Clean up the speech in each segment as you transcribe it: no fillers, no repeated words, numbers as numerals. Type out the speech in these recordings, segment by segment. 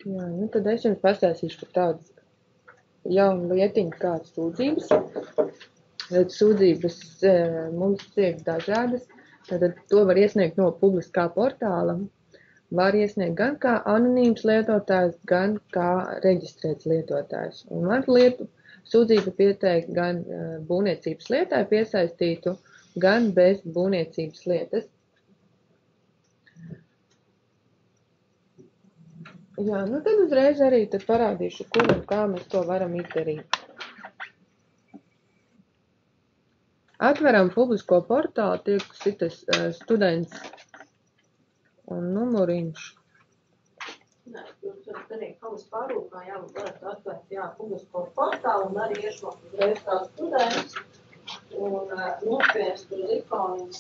Jā, nu tad es jums pastāstīšu par tādu jaunu lietiņu kā sūdzības. Tad sūdzības mums ir dažādas. Tad to var iesniegt no publiskā portāla. Var iesniegt gan kā anonīms lietotājs, gan kā reģistrēts lietotājs. Un var sūdzību pieteikt gan būvniecības lietai piesaistītu, gan bez būvniecības lietas. Jā, nu tad uzreiz arī tad parādīšu, kur un kā mēs to varam izdarīt. Atveram publisko portālu, tiek šitas students un numuriņš. Nē, jūs varat arī kaut pārūkā, jā, varat atvērt, jā, publisko portālu un arī iešmakt uzreiz kā students un nospiest uz ikoniņas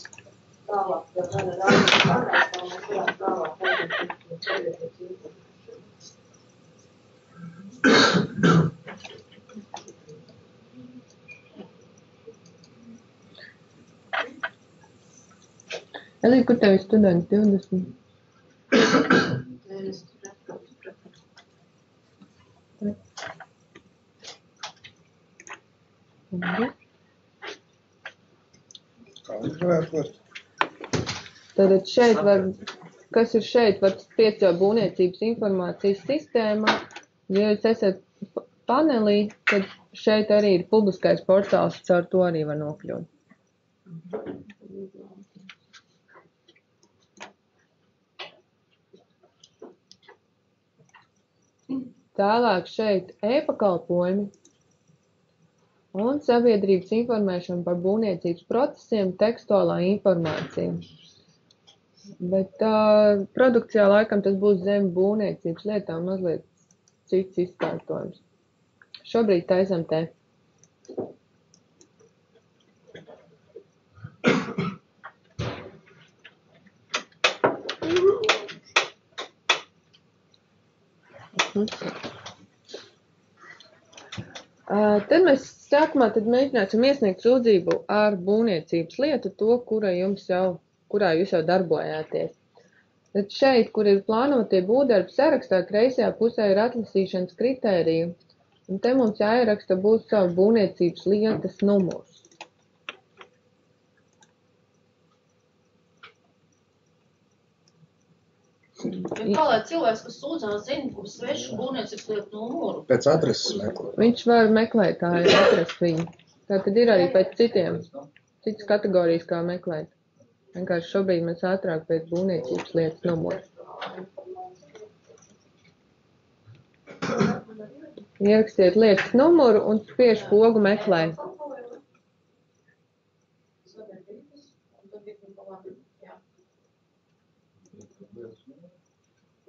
tālāk, ja var rādīt pārēstā, mēs varam tālāk aizīt. Elī, kur tev ir students 20? Tātad šeit var, kas ir šeit, var piecelt būvniecības informācijas sistēmā. Ja jūs esat panelī, tad šeit arī ir publiskais portāls, caur to arī var nokļūt. Tālāk šeit e-pakalpojumi un sabiedrības informēšana par būvniecības procesiem, tekstuālā informācija. Bet produkcijā laikam tas būs zem būvniecības lietām mazliet cits izkārtojums. Šobrīd taisam te. Tad mēs sākumā mēģināsim iesniegt sūdzību ar būvniecības lietu, to, kurā jūs jau darbojāties. Tad šeit, kur ir plānotie būvdarbi sarakstā, kreisajā pusē ir atlasīšanas kritērija, un te mums jāieraksta būs savu būvniecības lietas numurs. Kā lai cilvēks, kas sūdzās, zina, kur svešu būvniecības lietu numuru? Pēc adreses meklēt. Viņš var meklētāju atrast viņu. Tātad ir arī pēc citas kategorijas, kā meklēt. Vienkārši šobrīd mēs ātrāk pēc būvniecības lietas numuru. Ierakstiet lietas numuru un spiež pogu meklē.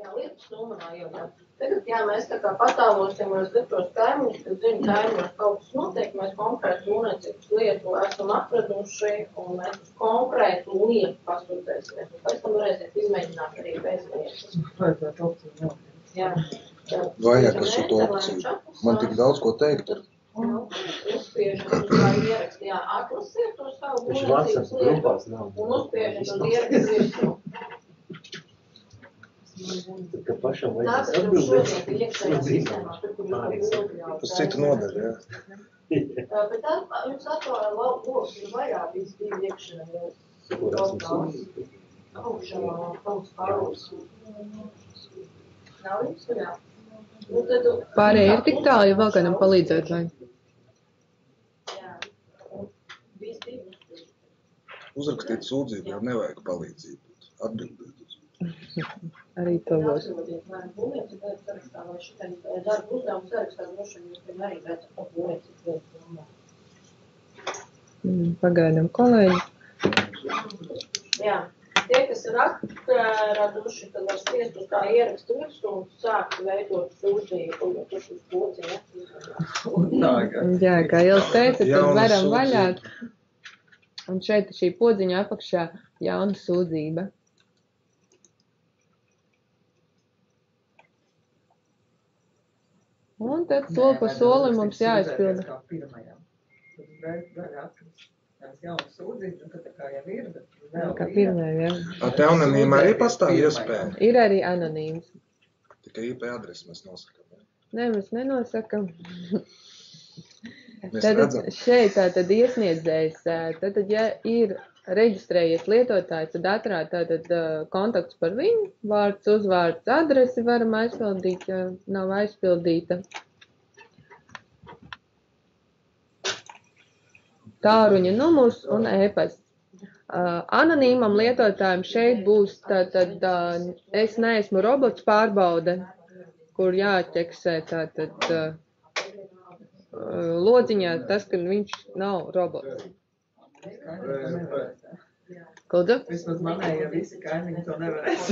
Jā, lietas numurā jau tā. Tagad, jā, mēs tā kā patālosim uz liktos kaimiņus, kad zinu, kaimiņos kaut kas notiek, mēs konkrētu būvniecības lietu esam atraduši, un mēs uz konkrētu lietu pasūdzēsimies. Un pēc tam varēsiet izmēģināt arī bez lietas. Jā. Vajag uz to opciju. Man tik daudz ko teikt. Uzspiežat uz tā ierakstu, jā, atlasiet to savu būvniecības lietu un uzspiežat uz ierakstu virsmu. Ka pašam vajadzēs atbildēt. Uz citu nodaļu, jā. Bet jums atklāja loks ir vairāk divi iekšana, augšā, pārūs. Nav jums, jā? Pārējie ir tik tālu, ja vēl kādam palīdzēt, vai? Jā. Uzrakstīt sūdzību, jau nevajag palīdzību. Atbildēt. Arī to būs. Pagaidām kolēģi. Jā. Tie, kas ir atraduši, tad var spiest uz tā ierakstu virsmu un sākt veidot sūdzību, jo tas uz pociņa. Jā, kā Ilis teica, tad varam vaļāt. Un šeit šī podziņa apakšā jauna sūdzība. Un tad soli pa solim mums jāizpilda. Kā pirmajā, jā. Te anonīma arī pastāv iespēja? Ir arī anonīms. Tikai IP adresi mēs nosakām. Ja? Nē, mēs nenosakam. Mēs Tad redzam. šeit tātad iesniedzējs, tad, ja ir reģistrējies lietotājs, tad atrād tātad kontakts par viņu, vārds, uzvārds, adresi varam aizpildīt, ja nav aizpildīta. Tāruņa numurs un e-pasts. Anonīmam lietotājiem šeit būs tātad es neesmu robots pārbaude, kur jāķeksē tātad lodziņā tas, ka viņš nav robots. Lūdzu? Vismaz manēja visi kaimiņi to nevarēs.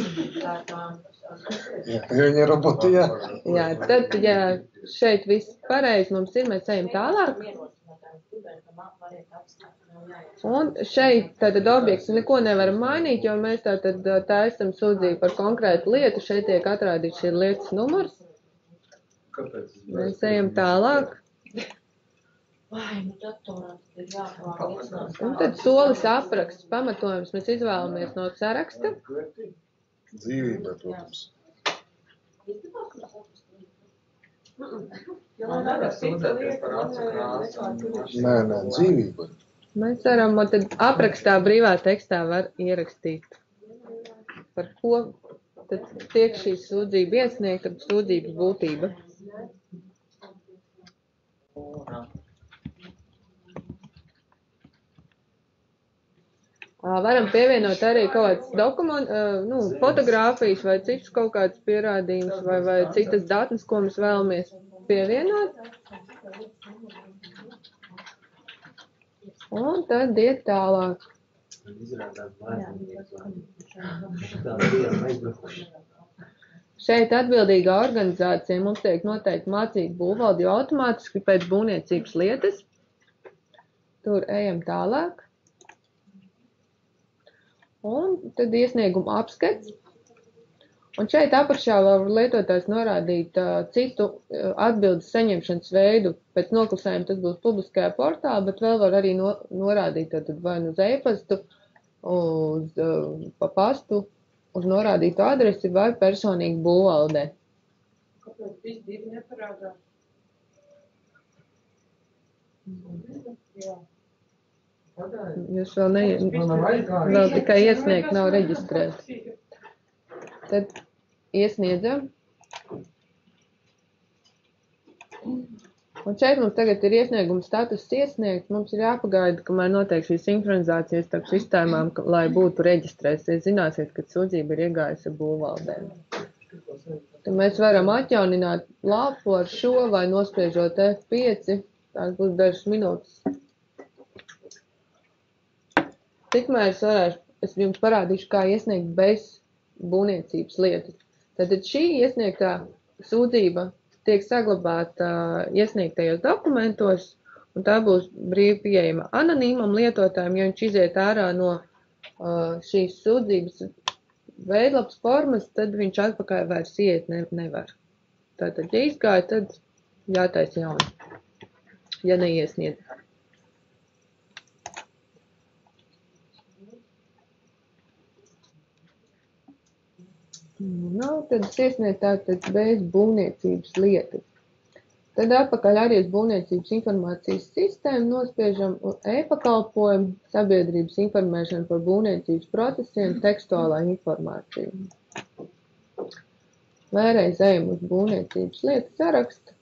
Ja viņi ir roboti, jā. Jā, tad, ja šeit viss pareizi mums ir, mēs ejam tālāk. Un šeit tātad objekts neko nevaram mainīt, jo mēs tātad taisam sūdzību par konkrētu lietu. Šeit tiek atrādīts šī lietas numurs. Mēs ejam tālāk. Un tad solis apraksts, pamatojums mēs izvēlamies no saraksta. Dzīvībai, protams. Nē, dzīvībai. Mēs varam, un tad aprakstā brīvā tekstā var ierakstīt, par ko tad tiek šī sūdzība iesniegta, sūdzības būtība. Varam pievienot arī kaut kādas fotogrāfijas vai citus kaut kādus pierādījumus vai citas datnes, ko mēs vēlamies pievienot. Un tad iet tālāk. Šeit atbildīgā organizācija mums tiek noteikti mācību būvvalde, jo automātiski pēc būvniecības lietas. Tur ejam tālāk. Un tad iesnieguma apskats. Un šeit apakšā var lietotājs norādīt citu atbildes saņemšanas veidu. Pēc noklusējuma tas būs publiskajā portālā, bet vēl var arī norādīt vai nu uz e-pastu, pa pastu, uz norādītu adresi vai personīgi būvvaldē. Kāpēc viss divi neparādās? Jā. Jūs vēl tikai iesniegt, nav reģistrēts. Tad iesniedzam. Un šeit mums tagad ir iesnieguma status iesniegts. Mums ir jāpagaida, kamēr notiek šī sinhronizācijas starp sistēmām, lai būtu reģistrēts. Jūs zināsiet, ka sūdzība ir iegājusi būvvaldēm. Tad mēs varam atjaunināt lapu ar šo vai nospiežot F5. Tās būs dažas minūtes. Tikmēr es jums parādīšu, kā iesniegt bez būvniecības lietas. Tātad šī iesniegtā sūdzība tiek saglabāta iesniegtajos dokumentos, un tā būs brīvi pieejama anonīmam lietotājiem, ja viņš iziet ārā no šīs sūdzības veidlapas formas, tad viņš atpakaļ vairs iet nevar. Tātad, ja izgāja, tad jātaisa jauni, ja neiesniedz. Nav, tad es iesniedzu tātad bez būvniecības lietas. Tad atpakaļ arī uz būvniecības informācijas sistēmu nospiežam e-pakalpojumu, sabiedrības informēšanu par būvniecības procesiem, tekstuālā informācija. Vēlreiz ejam uz būvniecības lietu sarakstu.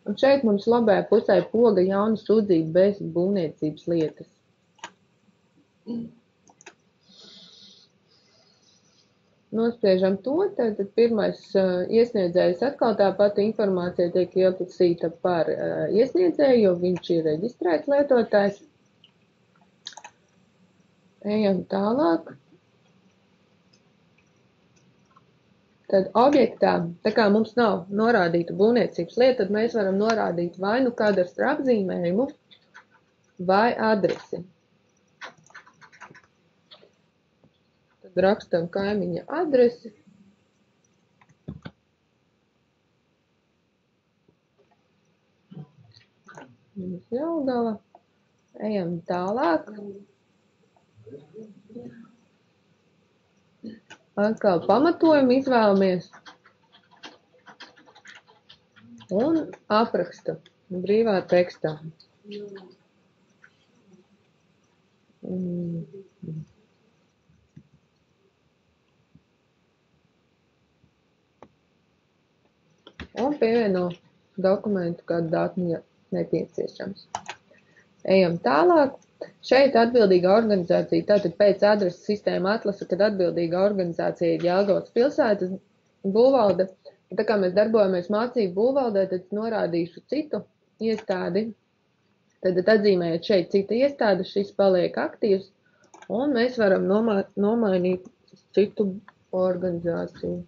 Un šeit mums labajā pusē poga jauna sūdzība bez būvniecības lietas. Nospiežam to, tad pirmais iesniedzējs atkal tā pati informācija tiek ieplasīta par iesniedzēju, jo viņš ir reģistrēts lietotājs. Ejam tālāk. Tad objektā, tā kā mums nav norādīta būvniecības lieta, tad mēs varam norādīt vai nu kadastra apzīmējumu vai adresi. Rakstam kaimiņa adresi. Jelgava. Ejam tālāk. Atkal pamatojumu izvēlamies. un apraksta brīvā tekstā. Un pievieno dokumentu, kādu datu nepieciešams. Ejam tālāk. Šeit atbildīga organizācija, tātad pēc adreses sistēma atlasa, kad atbildīga organizācija ir Jelgavas pilsētas būvvalde. Tā kā mēs darbojamies mācību būvvaldē, tad norādīšu citu iestādi. Tad atzīmējot šeit cita iestāde, šis paliek aktīvs, un mēs varam nomainīt citu organizāciju.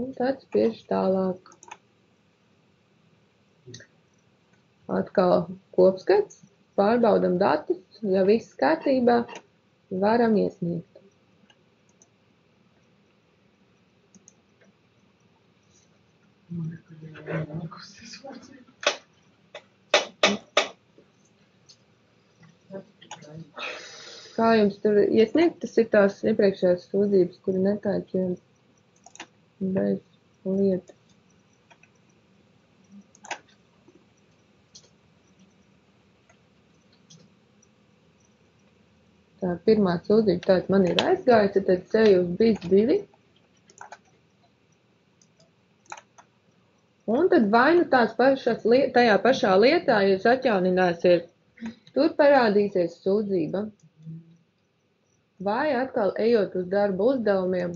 Un tad spiež tālāk. Atkal kopskats, pārbaudam datus, ja viss kārtībā, varam iesniegt. Kā jums tur iesniegt? Tas ir tās iepriekšējās sūdzības, kuri netāķi bez lietas. Tā pirmā sūdzība tāda man ir aizgājusi, tad ceļu uz BIS2. Un tad vai nu tajā pašā lietā, ja jūs atjaunināsiet, tur parādīsies sūdzība. Vai atkal ejot uz darba uzdevumiem,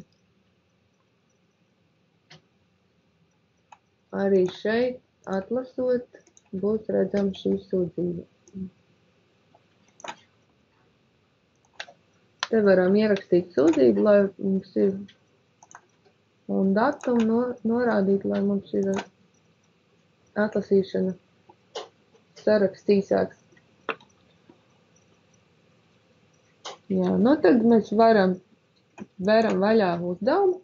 arī šeit atlasot, būs redzama šī sūdzība. Te varam ierakstīt sūdzību, lai mums ir, un datumu norādīt, lai mums ir atlasīšana saraksts īsāks. Jā, nu tad mēs veram vaļā uzdevumu.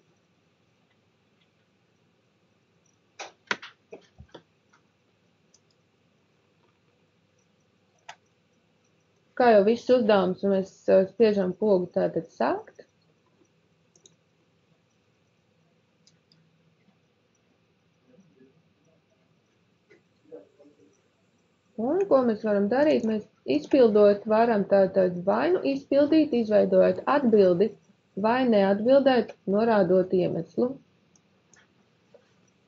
Kā jau viss uzdevums, mēs spiežam pogu tātad sākt. Un ko mēs varam darīt? Mēs izpildot varam tātad vai nu izpildīt, izveidojot atbildi, vai neatbildēt, norādot iemeslu.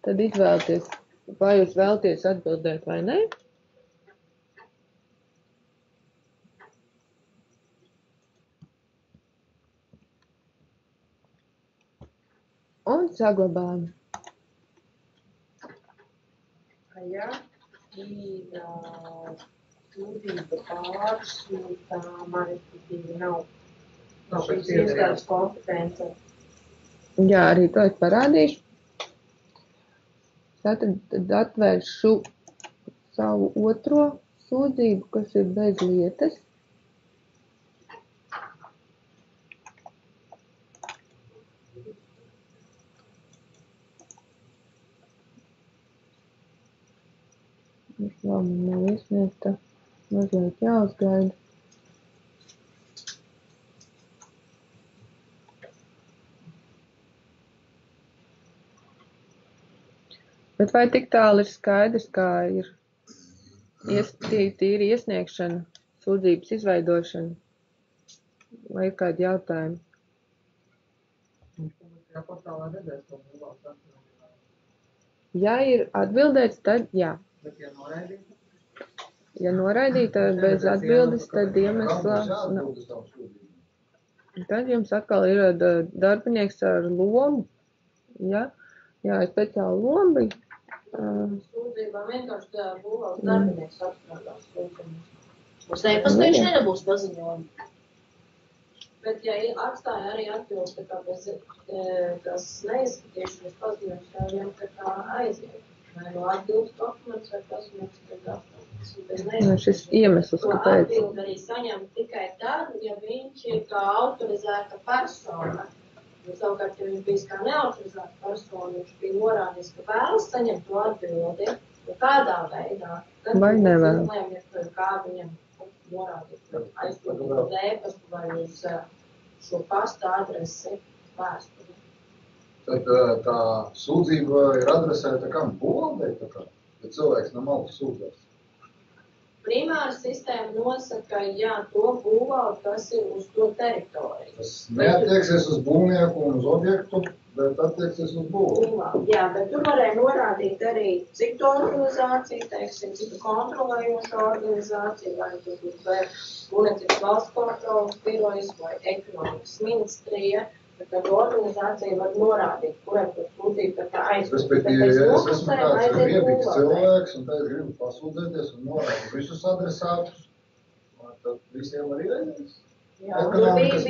Tad izvēlieties, vai jūs vēlaties atbildēt vai ne. Un saglabājam. Ja ir sūdzība pārsūtām, respektīvi nav šīs iestādes kompetence. Jā, arī to es parādīšu. Tad atvēršu savu otro sūdzību, kas ir bez lietas. Es vēl nav iesniegta, mazliet jāuzgaida. Bet vai tik tālu ir skaidrs, kā ir tīri iesniegšana, sūdzības izveidošana? Vai ir kādi jautājumi? Ja ir atbildēts, tad jā. Bet ja noraidīt? Ja noraidīt, tad bez atbildes, tad iemesla. Tad jums atkal ir darbinieks ar lomu. Ja? Jā, ir speciāli lomu bija. Sūdzībā vienkārši būvvaldes darbinieks apstrādās sūdzību. Uz e-pastējuši nebūs paziņojumi. Bet ja atstāja arī atbilst, kas neizskatīšanas paziņojums, jau jām kā aiziet. Vai no atbilst dokuments vai paziņojums, tad atbilst. Šis iemesls, kāpēc? Atbildi arī saņem tikai tad, ja viņš ir kā autorizēta persona. Ja savukārt, ja viņš bijis kā neautorizēta persona, viņš bija norādījis, ka vēlas saņemt to atbildi, ja kādā veidā, tad vai nevēl. Kā viņam norādīt, aizpildīt uz e-pastu vai uz šo pasta adresi, vēsturi. Tad tā sūdzība ir adresēta kam? Būvvaldei, tā kā? Ja cilvēks no malas sūdzās. Primāra sistēma nosaka, jā, to būvvaldi, kas ir uz to teritoriju. Tas neattieksies uz būvnieku un uz objektu, bet attieksies uz būvvaldi. Jā, bet tur varēja norādīt arī citu organizāciju, teiksim, citu kontrolējošu organizāciju, vai tur būtu būvniecības valsts kontrolas birojas vai ekonomikas ministrija. Tad organizācija var norādīt, kurai tur sūdzība tā aizsūtīt. Respektīvi, ja es esmu kāds riebīgs cilvēks un tad gribu pasūdzēties un norādīt visus adresātus, tad visiem arī aizies. Jā, tur bija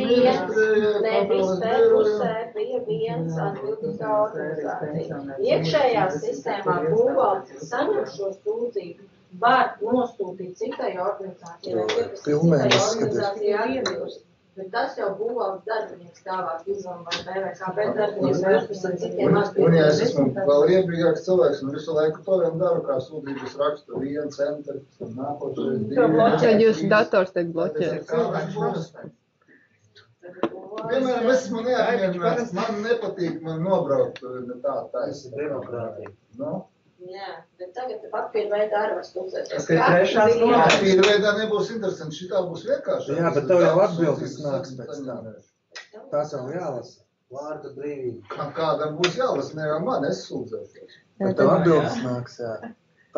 viens atbildīgā organizācija. Iekšējā sistēmā būvvaldes saņem šo sūdzību, var nosūtīt citai organizācijai, vai citai organizācijai atbilst. Bet tas jau būvvaldes darbinieks tālāk izlem vai BVKB darbinieks vērstas ar citiem atbildīgiem. Un ja es esmu vēl riebīgāks cilvēks un visu laiku to vien daru, kā sūdzības rakstu 1 centri, nākošais 2. Tad jūsu dators tiek bloķēts. Piemēram, es esmu neapmierināts, man nepatīk, man nobraukt tā taisa. Demokrātija. Nu? Jā, bet tagad papīra veidā arī var sūdzēties. Tas ir trešās nodaļas. Papīra veidā nebūs interesanti, šitā būs vienkārši. Jā, bet tev jau atbildes nāks pēc tam. Tās jau jālasa. Vārda brīvība. Kādam būs jālasa, ne jau man, es sūdzēšos. Bet tev atbildes nāks, jā.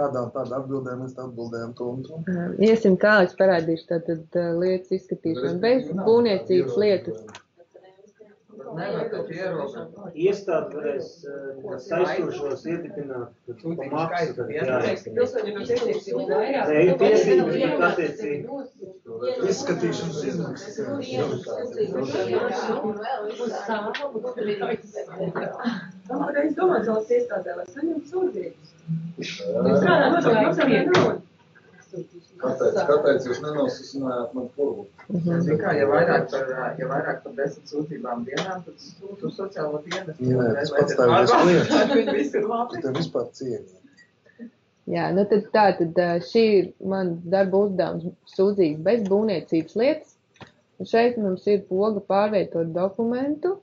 Tādā atbildēm mēs atbildējam to un to. Iesim tālāk, es parādīšu tātad lietas izskatīšanu. Bez būvniecības lietas. Nevar taču ierobežot. Iestādi varēs saistošos iedibināt pa maksu, tad Nē, ir tiesības, bet attiecīgi. Izskatīšanas izmaksas. Es domāju, savas iestādē, lai saņemtu sūdzības. Kāpēc jūs nenosasinājāt man purvu? Zin kā, ja vairāk par 10 sūdzībām dienā, tad sūtu sociālo dienestu. Nē, tas pats tā ir klients. Viņi visi ir labi. Tu tev vispār cieņi. Jā, nu tad šī ir man darba uzdevums sūdzīt bez būvniecības lietas. Un šeit mums ir poga pārvietot dokumentu,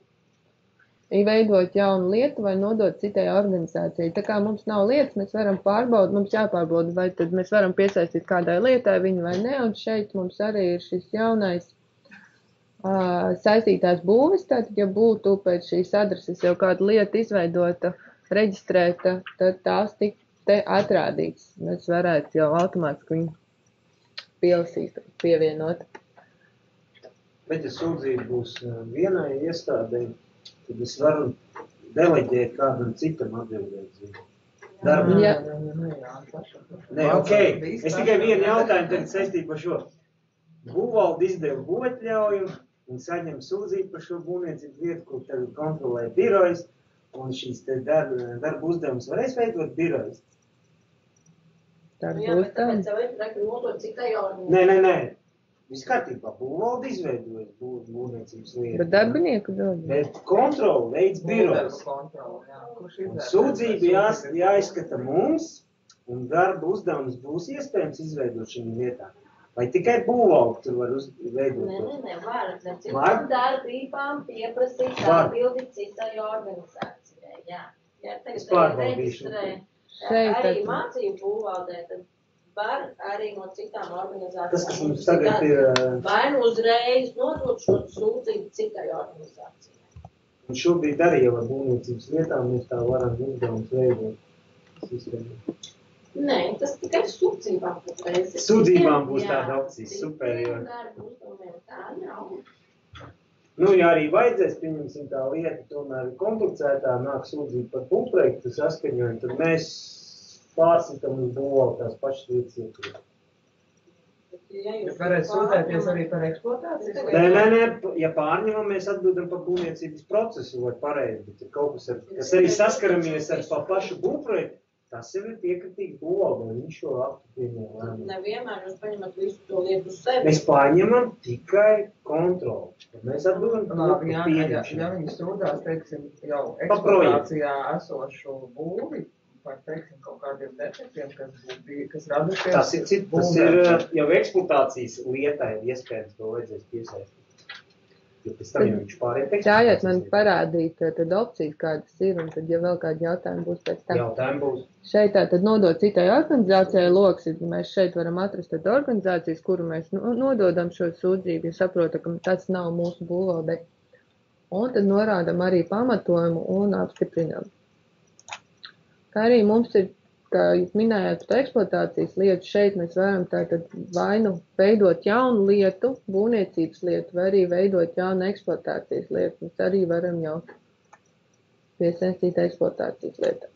veidot jaunu lietu vai nodot citai organizācijai. Tā kā mums nav lietas, mēs varam pārbaudīt, mums jāpārbauda, vai tad mēs varam piesaistīt kādai lietai viņu vai ne, un šeit mums arī ir šis jaunais saistītās būvis, tātad, ja būtu pēc šīs adreses jau kāda lieta izveidota, reģistrēta, tad tās tik te atrādīts. Mēs varētu jau automātiski viņu pielasīt, pievienot. Bet, ja sūdzība būs vienai iestādei, tad es varu deleģēt kādam citam atbildēt. Darbu. Jā. Nē, ok. Es tikai vienu jautājumu tagad saistību par šo. Būvvalde izdeva būvatļauju un saņem sūdzību par šo būvniecības vietu, kur tagad kontrolē birojas, un šīs te darba uzdevums varēs veidot birojas. Jā, bet tāpēc jau ir nodot citai organizācijai. Nē. Viss kārtībā, būvvalde izveidojas būvniecības lietu. Bet darbinieku dod. Bet kontroli veids birojas. Sūdzība jāizskata mums, un darba uzdevums būs iespējams izveidot šīm vietām. Vai tikai būvvalde tur var veidot? Nē, var. Citām darbībām pieprasīt atbildi citai organizācijai. Jā, tagad reģistrē arī mācību būvvaldē, tad var arī no citām organizācijām. Tas, kas mums tagad ir... Vai nu uzreiz nodot šo sūdzību citai organizācijai. Un šobrīd arī jau ar būvniecības lietām mēs tā varam uzdevums veidot sistēmu. Nē, tas tikai sūdzībām. Sūdzībām būs tāda opcija, superiori. Tā nav. Nu, ja arī vajadzēs, pieņemsim tā lieta, tomēr komplicētā nāk sūdzība par būvprojektu saskaņojumu, tad mēs pārsitam uz būvvaldi tās pašas lietas iekļūt. Ja varēs sūdzēties arī par eksploatāciju? Nē, ja pārņemam, mēs atbildam par būvniecības procesu vai pareizi, bet ja kaut kas arī saskaramies ar pašu būvprojektu, tas jau ir piekritīgi būvvalde, un viņš šo aktu pieņem. Nevienmēr jūs paņemat visu to lietu uz sevi. Mēs paņemam tikai kontroli. Mēs atbildam par to, ka pieņemšanu. Ja viņi sūdzās, teiksim, jau eksploatācijā esošu būvi, par, teiksim, kaut kādiem defektiem, kas radušies. Tas ir cits, tas ir jau eksploatācijas lietai iespējams to vajadzēs piesaistīt. Jo pēc tam, ja viņš pāriet Ļaujiet man parādīt tad opcijas, kādas ir, un tad, ja vēl kādi jautājumi būs pēc tam. Jautājumi būs. Šeit tad nodot citai organizācijai loks, mēs šeit varam atrast tad organizācijas, kuru mēs nododam šo sūdzību, ja saprotam, ka tas nav mūsu būvvaldei. Un tad norādam arī pamatojumu un apstiprinam. Kā arī mums ir, kā jūs minējāt, par eksploatācijas lietu, šeit mēs varam tātad vai nu veidot jaunu lietu, būvniecības lietu, vai arī veidot jaunu eksploatācijas lietu. Mēs arī varam jau piesaistīt eksploatācijas lietu.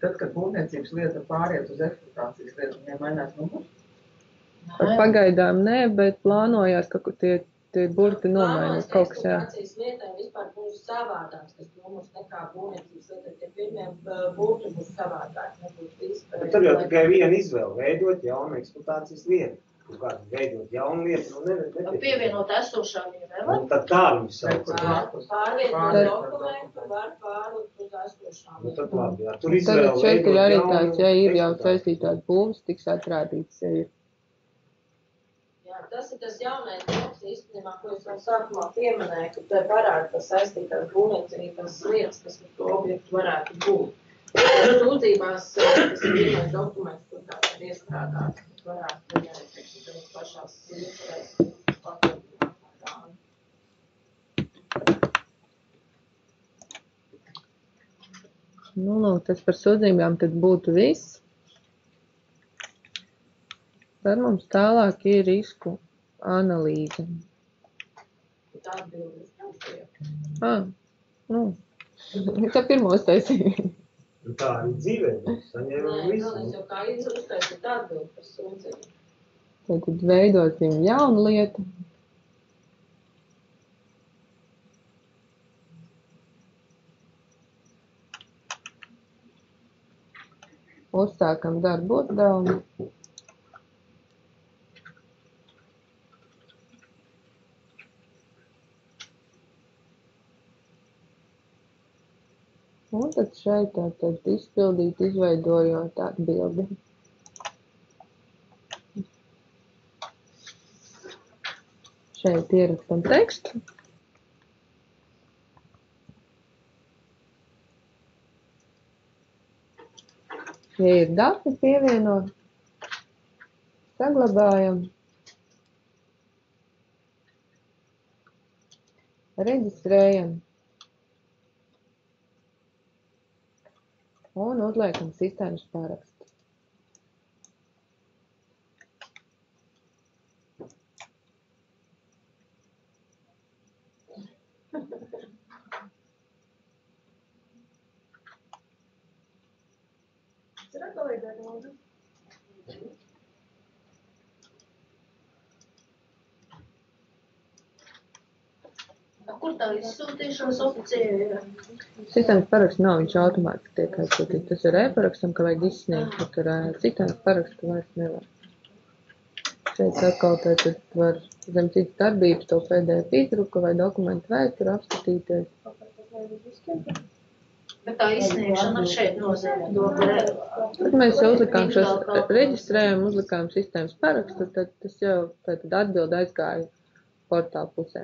Tad, kad būvniecības lieta pāriet uz eksploatācijas lietu, viņai mainās numurs? Pagaidām nē, bet plānojās, ka tie burti nomainās kaut kas, jā. Eksploatācijas lietai vispār būs savādāks, tas numurs nekā būvniecības lietai. Tie pirmie burti būs savādāk. Tur jau tikai viena izvēle - veidot jaunu eksploatācijas lietu. Kaut kādu veidot jaunu lietu, Pievienot esošām ir vēl. Un tad tā viņu sauc. Pārvietot dokumentu var pārlikt uz esošām. Nu tad labi, jā. Tur izvēle Tagad šeit ir arī tāds, ja ir jau eksploatāciju. saistītās būvas, tiks atrādīts, ja ir. Jā, tas ir tas jaunais bloks īstenībā, ko es vēl sākumā pieminēju, ka te varētu tas saistītās būvniecības lietas, kas ar to objektu varētu būt. Sūdzībās tas ir vienais dokuments, kur tā ir iestrādāts, kas varētu viņai, teiksim, pašās iecerēs papildināt. Nu, lūk, tas par sūdzībām tad būtu viss. Tad mums tālāk ir risku analīze. Tā atbildi uz jautājumu. Tā pirmo uztaisīja. Un tā arī dzīvē būs, saņēmām Nē, visu. galvenais jau kā uztaisīt atbildi par sūdzību. Tad veidosim jaunu lietu. Uzsākam darbu uzdevumu. Un tad šeit tātad izpildīt, izveidojot atbildi. Šeit ierakstam tekstu. Ja ir dati pievienot, saglabājam, reģistrējam un uzliekam sistēmas parakstu. Kur tā izsūtīšanas opcija ir? Sistēmas paraksts nav, viņš automātiski tiek aizsūtīts. Tas ir e-parakstam, ka vajag izsniegt, bet ar sistēmas parakstu vairs nevar. Šeit atkal tad var zem citas darbības to PDF izdruka vai dokumentu vēsturi apskatīties. Bet tā izsniegšana šeit nozīmē to, ka Tad mēs uzlikām šos reģistrējumu, uzlikām sistēmas parakstu, tad tas jau tātad atbildi aizgāja portāla pusē.